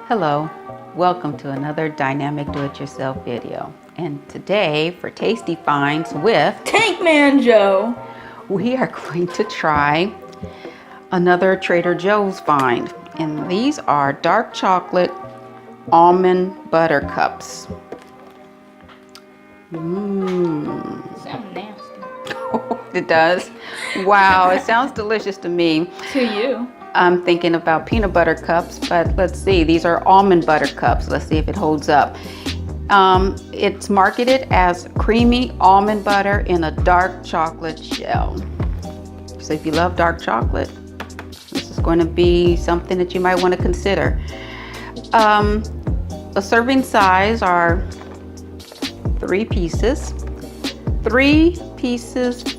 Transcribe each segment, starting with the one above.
Hello, welcome to another dynamic do-it-yourself video. And today for Tasty Finds with Tankmanjoe, we are going to try another Trader Joe's find. And these are dark chocolate almond butter cups. sounds nasty. It does? Wow, it sounds delicious to me. To you. I'm thinking about peanut butter cups, but let's see. These are almond butter cups. Let's see if it holds up. It's marketed as creamy almond butter in a dark chocolate shell. So if you love dark chocolate, this is going to be something that you might want to consider. The serving size are 3 pieces. 3 pieces,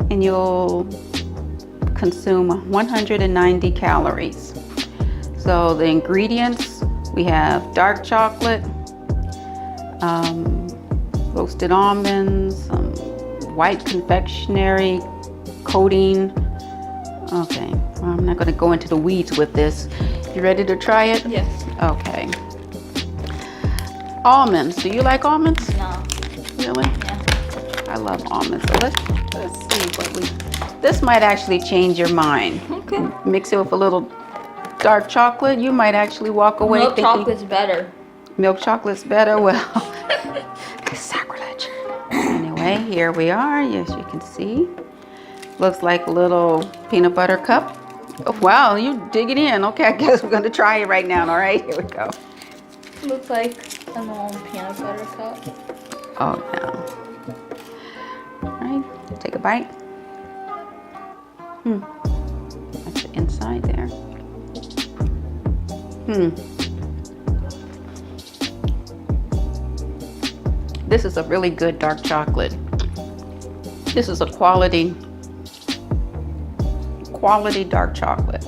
and you'll consume 190 calories. So the ingredients, we have dark chocolate, roasted almonds, white confectionery coating. Okay, well, I'm not going to go into the weeds with this. You ready to try it? Yes. Okay. Almonds. Do you like almonds? No. Really? Yeah. I love almonds. So let's see what we. This might actually change your mind. Okay. Mix it with a little dark chocolate. You might actually walk away Milk thinking chocolate's better. milk chocolate's better. Well, it's sacrilege. Anyway, here we are. Yes, you can see. Looks like a little peanut butter cup. Oh, wow, you dig it in. Okay, I guess we're going to try it right now. All right, here we go. Looks like a normal peanut butter cup. Oh, no. All right, take a bite. That's the inside there. This is a really good dark chocolate. This is a quality dark chocolate.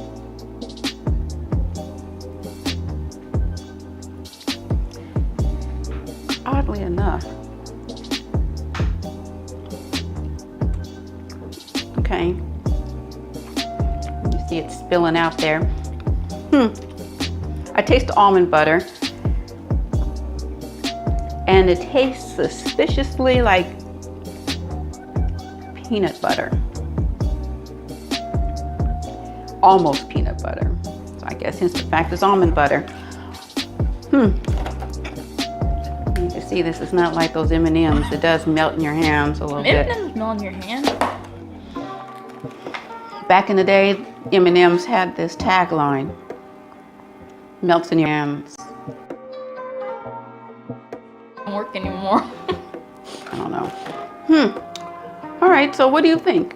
Oddly enough. Okay. You see it spilling out there. I taste the almond butter, and it tastes suspiciously like peanut butter. Almost peanut butter. So I guess hence the fact it's almond butter. You can see this is not like those M&Ms. It does melt in your hands a little bit. M&M's melt in your hand. Back in the day, M&M's had this tagline, melts in your hands. Don't work anymore. I don't know. All right, so what do you think?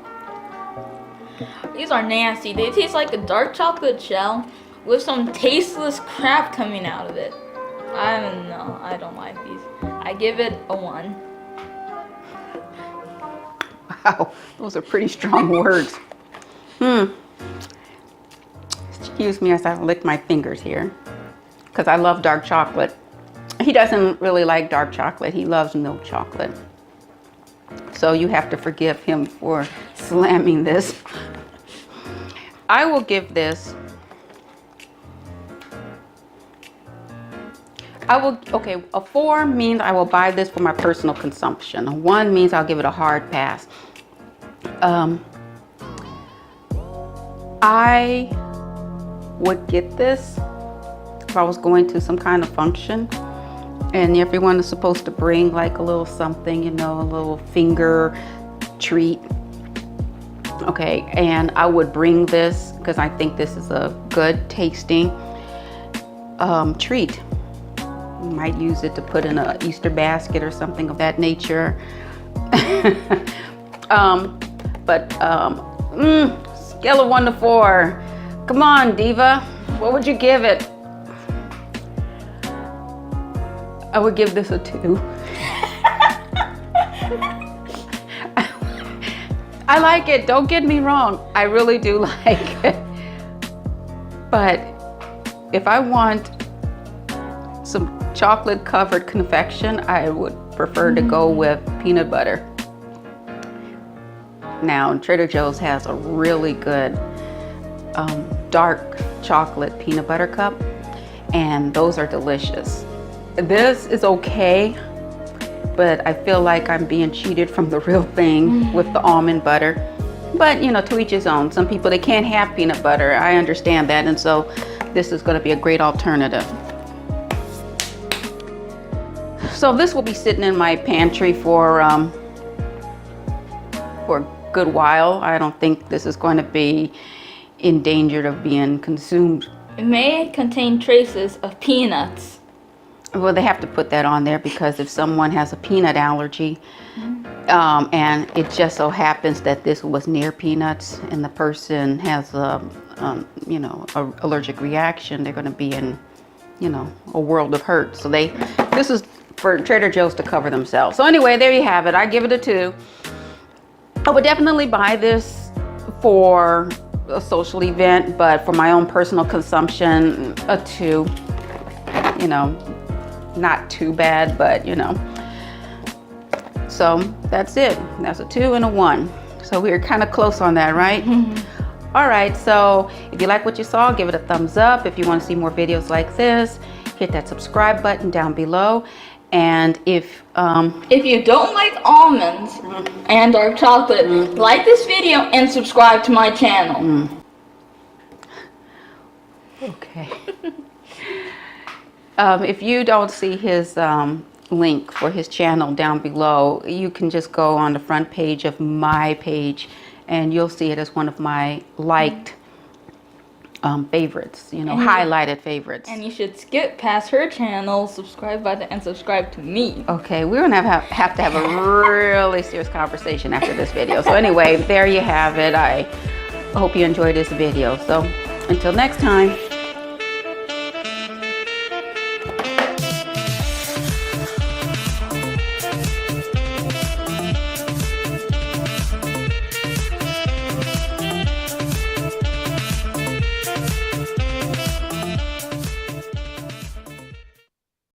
These are nasty. They taste like a dark chocolate shell with some tasteless crap coming out of it. I don't know. I don't like these. I give it a 1. Wow, those are pretty strong words. Excuse me as I lick my fingers here, because I love dark chocolate. He doesn't really like dark chocolate. He loves milk chocolate. So you have to forgive him for slamming this. I will give this, okay, a 4 means I will buy this for my personal consumption. A 1 means I'll give it a hard pass. I would get this if I was going to some kind of function and everyone is supposed to bring like a little something, you know, a little finger treat. Okay, and I would bring this because I think this is a good tasting treat. You might use it to put in an Easter basket or something of that nature. Scale of 1 to 4. Come on, Diva. What would you give it? I would give this a 2. I like it. Don't get me wrong. I really do like it. But if I want some chocolate covered confection, I would prefer to go with peanut butter. Now, Trader Joe's has a really good dark chocolate peanut butter cup. and those are delicious. This is okay, but I feel like I'm being cheated from the real thing with the almond butter. But you know, to each his own. Some people, they can't have peanut butter. I understand that, and so this is going to be a great alternative. So this will be sitting in my pantry for a good while. I don't think this is going to be in danger of being consumed. It may contain traces of peanuts. Well, they have to put that on there because if someone has a peanut allergy, and it just so happens that this was near peanuts, and the person has a allergic reaction, they're going to be in, a world of hurt. So this is for Trader Joe's to cover themselves. So anyway, there you have it. I give it a 2. I would definitely buy this for a social event, but for my own personal consumption, a 2. Not too bad, but so that's it. That's a 2 and a 1. So we were kind of close on that, right? All right, so if you like what you saw, give it a thumbs up. If you want to see more videos like this, hit that subscribe button down below. And if you don't like almonds and dark chocolate, like this video and subscribe to my channel. Okay. If you don't see his link for his channel down below, you can just go on the front page of my page and you'll see it as one of my liked favorites, highlighted favorites. And you should skip past her channel, subscribe button, and subscribe to me. Okay, we're gonna have to have a really serious conversation after this video. So anyway, there you have it. I hope you enjoyed this video. So until next time.